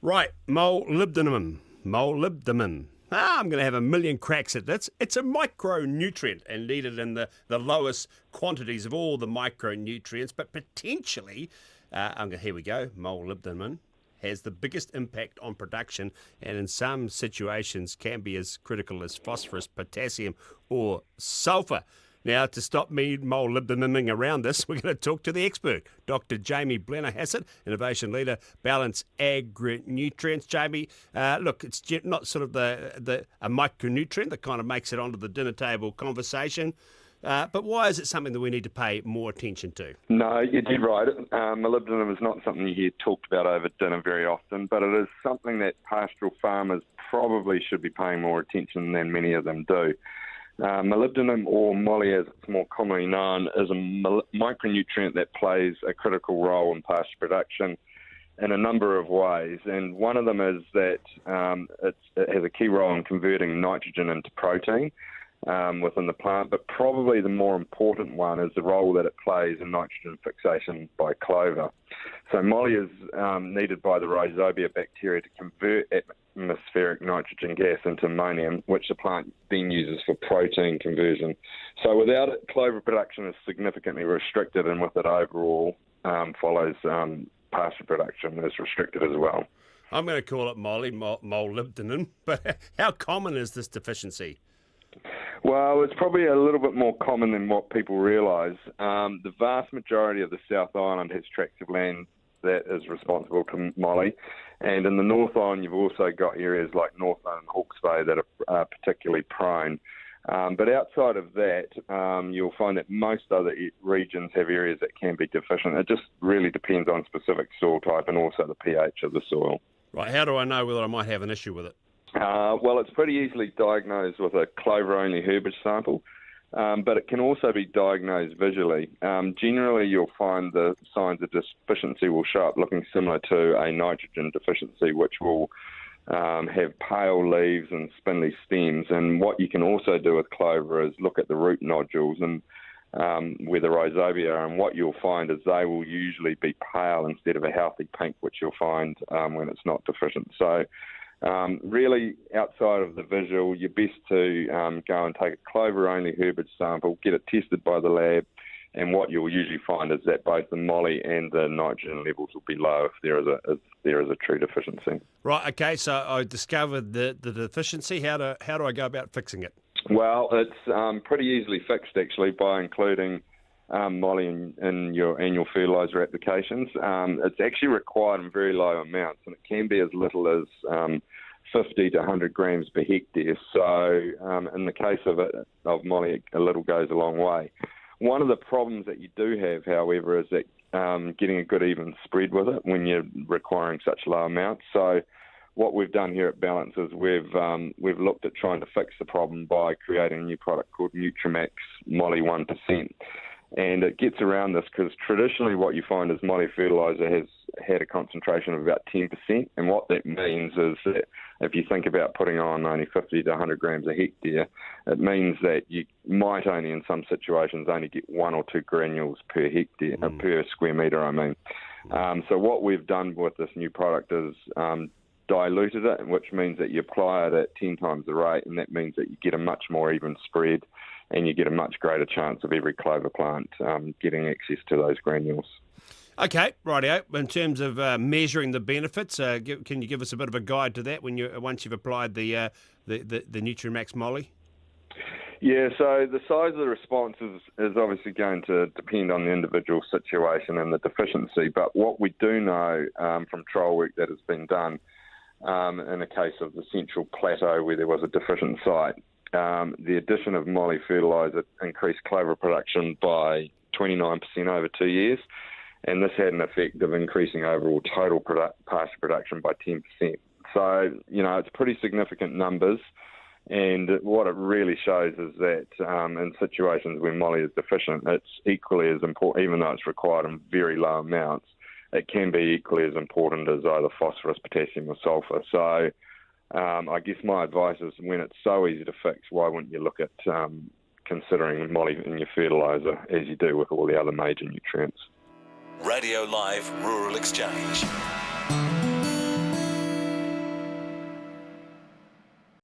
Right, molybdenum. Molybdenum. I'm going to have a million cracks at this. It's a micronutrient and needed in the lowest quantities of all the micronutrients, but potentially, here we go, molybdenum has the biggest impact on production and in some situations can be as critical as phosphorus, potassium or sulphur. Now, to stop me molybdenuming around this, we're going to talk to the expert, Dr. Jamie Blennerhassett, Innovation Leader, Balance Agri-Nutrients. Jamie, look, it's not sort of a micronutrient that kind of makes it onto the dinner table conversation, but why is it something that we need to pay more attention to? No, you did right. Molybdenum is not something you hear talked about over dinner very often, but it is something that pastoral farmers probably should be paying more attention than many of them do. Molybdenum, or moly as it's more commonly known, is a micronutrient that plays a critical role in pasture production in a number of ways. And one of them is that it has a key role in converting nitrogen into protein within the plant, but probably the more important one is the role that it plays in nitrogen fixation by clover. So moly is needed by the rhizobia bacteria to convert atmospheric nitrogen gas into ammonium, which the plant then uses for protein conversion. So without it, clover production is significantly restricted, and with it overall follows pasture production is restricted as well. I'm going to call it molybdenum, but how common is this deficiency? Well, it's probably a little bit more common than what people realise. The vast majority of the South Island has tracts of land that is responsible to moly. And in the North Island, you've also got areas like North Island and Hawke's Bay that are particularly prone. But outside of that, you'll find that most other regions have areas that can be deficient. It just really depends on specific soil type and also the pH of the soil. Right, how do I know whether I might have an issue with it? Well, it's pretty easily diagnosed with a clover-only herbage sample, but it can also be diagnosed visually. Generally, you'll find the signs of deficiency will show up looking similar to a nitrogen deficiency, which will have pale leaves and spindly stems. And what you can also do with clover is look at the root nodules and where the rhizobia are, and what you'll find is they will usually be pale instead of a healthy pink, which you'll find when it's not deficient. So really, outside of the visual, you're best to go and take a clover-only herbage sample, get it tested by the lab, and what you'll usually find is that both the moly and the nitrogen levels will be low if there is a true deficiency. Right, okay, so I discovered the deficiency. How do I go about fixing it? Well, it's pretty easily fixed, actually, by including moly in your annual fertiliser applications. It's actually required in very low amounts, and it can be as little as 50 to 100 grams per hectare. So in the case of moly, a little goes a long way. One of the problems that you do have, however, is that getting a good even spread with it when you're requiring such low amounts. So what we've done here at Balance is we've looked at trying to fix the problem by creating a new product called Nutrimax Moly 1%. And it gets around this because traditionally what you find is moly fertiliser has had a concentration of about 10%. And what that means is that if you think about putting on only 50 to 100 grams a hectare, it means that you might only, in some situations, only get 1 or 2 granules per hectare, per square metre, I mean. So what we've done with this new product is diluted it, which means that you apply it at 10 times the rate, and that means that you get a much more even spread and you get a much greater chance of every clover plant getting access to those granules. Okay, rightio. In terms of measuring the benefits, can you give us a bit of a guide to that once you've applied the Nutrimax Moly? Yeah, so the size of the response is obviously going to depend on the individual situation and the deficiency, but what we do know from trial work that has been done in the case of the Central Plateau where there was a deficient site, the addition of moly fertiliser increased clover production by 29% over 2 years, and this had an effect of increasing overall total pasture production by 10%. So, it's pretty significant numbers, and what it really shows is that in situations where moly is deficient, it's equally as important, even though it's required in very low amounts, it can be equally as important as either phosphorus, potassium or sulphur. So I guess my advice is when it's so easy to fix, why wouldn't you look at considering moly in your fertiliser as you do with all the other major nutrients? Radio Live Rural Exchange.